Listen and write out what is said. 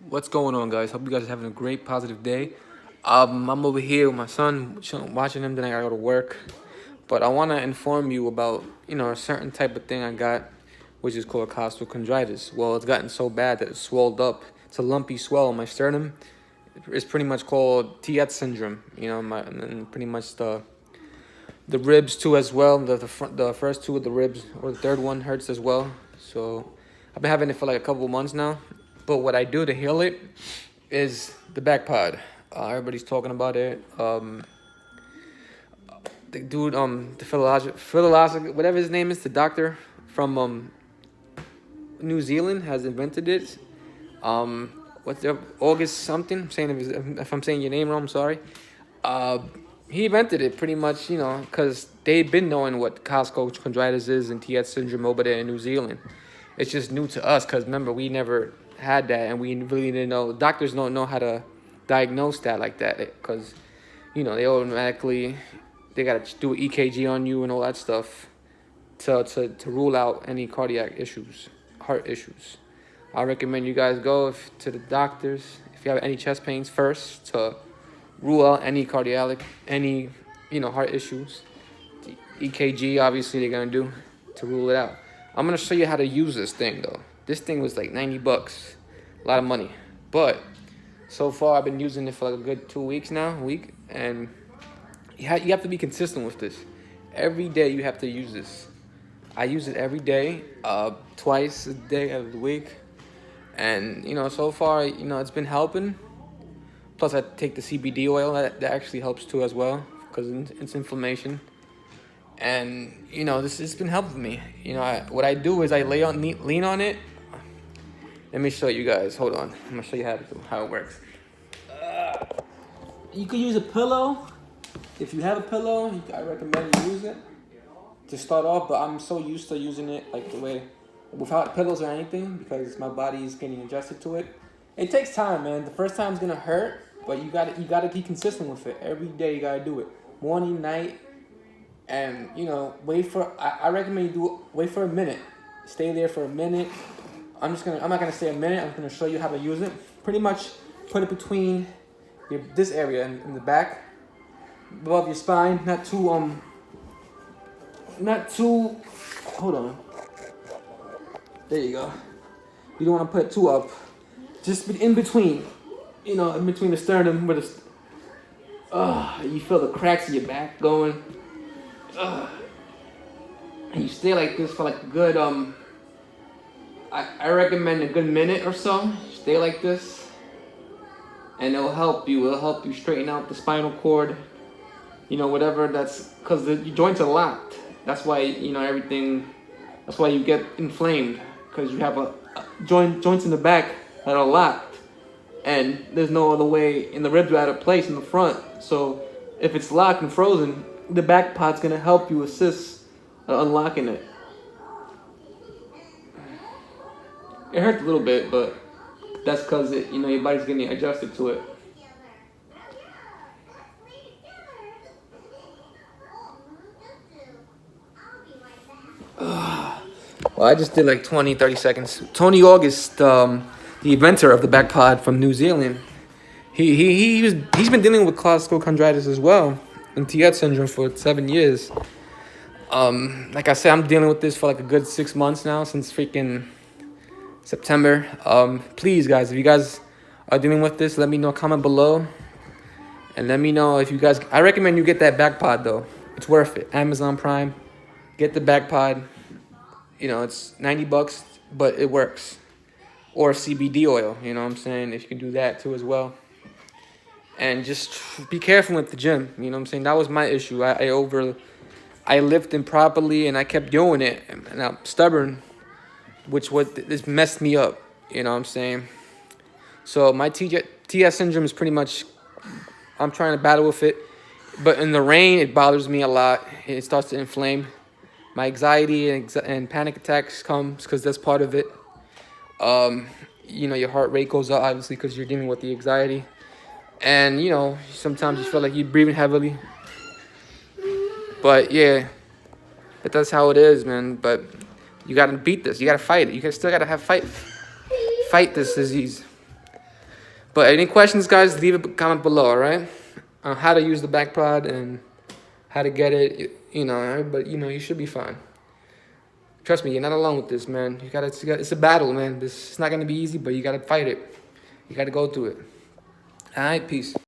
What's going on, guys? Hope you guys are having a great, positive day. I'm over here with my son, watching him. Then I gotta go to work. But I want to inform you about, a certain type of thing I got, which is called costochondritis. Well, it's gotten so bad that it's swelled up. It's a lumpy swell on my sternum. It's pretty much called tietze syndrome. And pretty much the ribs too as well. The first two of the ribs or the third one hurts as well. So I've been having it for like a couple of months now. But what I do to heal it is the BackPod. Everybody's talking about it. The dude, the philologic, whatever his name is, the doctor from New Zealand has invented it. What's the August something? I'm saying if I'm saying your name wrong, I'm sorry. He invented it pretty much, because they've been knowing what costochondritis is and Tietze syndrome over there in New Zealand. It's just new to us because remember we never had that and we really didn't know. Doctors don't know how to diagnose that like that because, they automatically they gotta do an EKG on you and all that stuff to rule out any cardiac issues, heart issues. I recommend you guys go to the doctors if you have any chest pains first to rule out any heart issues. The EKG, obviously, they're gonna do to rule it out. I'm gonna show you how to use this thing though. This thing was like 90 bucks, a lot of money. But so far, I've been using it for like a good 2 weeks now, and you have to be consistent with this. Every day you have to use this. I use it every day, twice a day of the week, and so far, it's been helping. Plus, I take the CBD oil. That actually helps too as well because it's inflammation. And this has been helping me. What I do is I lean on it. Let me show you guys. Hold on. I'm gonna show you how it works. You can use a pillow. If you have a pillow, I recommend you use it to start off. But I'm so used to using it like the way without pillows or anything because my body is getting adjusted to it. It takes time, man. The first time is gonna hurt, but you gotta be consistent with it. Every day you gotta do it, morning, night, and wait for. I recommend you wait for a minute. Stay there for a minute. I'm not gonna say a minute. I'm gonna show you how to use it. Pretty much, put it between this area in the back, above your spine. Not too. Hold on. There you go. You don't want to put it too up. Just in between. In between the sternum where you feel the cracks in your back going. And you stay like this for like a good I recommend a good minute or so. Stay like this, and it'll help you. It'll help you straighten out the spinal cord. Whatever that's because the joints are locked. That's why everything. That's why you get inflamed because you have a joints in the back that are locked, and there's no other way. And the ribs are out of place in the front. So if it's locked and frozen, the BackPod's gonna help you assist unlocking it. It hurts a little bit, but that's because your body's getting adjusted to it. Well, I just did like 20, 30 seconds. Tony August, the inventor of the BackPod from New Zealand, he's been dealing with costochondritis as well and Tietze syndrome for 7 years. Like I said, I'm dealing with this for like a good 6 months now since freaking September. Please, guys, if you guys are dealing with this, let me know. Comment below, and let me know if you guys. I recommend you get that BackPod though. It's worth it. Amazon Prime. Get the BackPod. It's 90 bucks, but it works. Or CBD oil. You know what I'm saying? If you can do that too as well. And just be careful with the gym. You know what I'm saying? That was my issue. I lifted improperly and I kept doing it, and I'm stubborn. This messed me up, you know what I'm saying? So my TS syndrome is pretty much, I'm trying to battle with it. But in the rain, it bothers me a lot. It starts to inflame. My anxiety and panic attacks comes because that's part of it. Your heart rate goes up, obviously, because you're dealing with the anxiety. And, sometimes you feel like you're breathing heavily. But, yeah, but that's how it is, man. But you got to beat this. You got to fight it. Still got to fight this disease. But any questions, guys, leave a comment below, all right? On how to use the BackPod and how to get it. You know, but you know, you should be fine. Trust me, you're not alone with this, man. It's a battle, man. It's not gonna be easy, but you gotta fight it. You gotta go through it. All right, peace.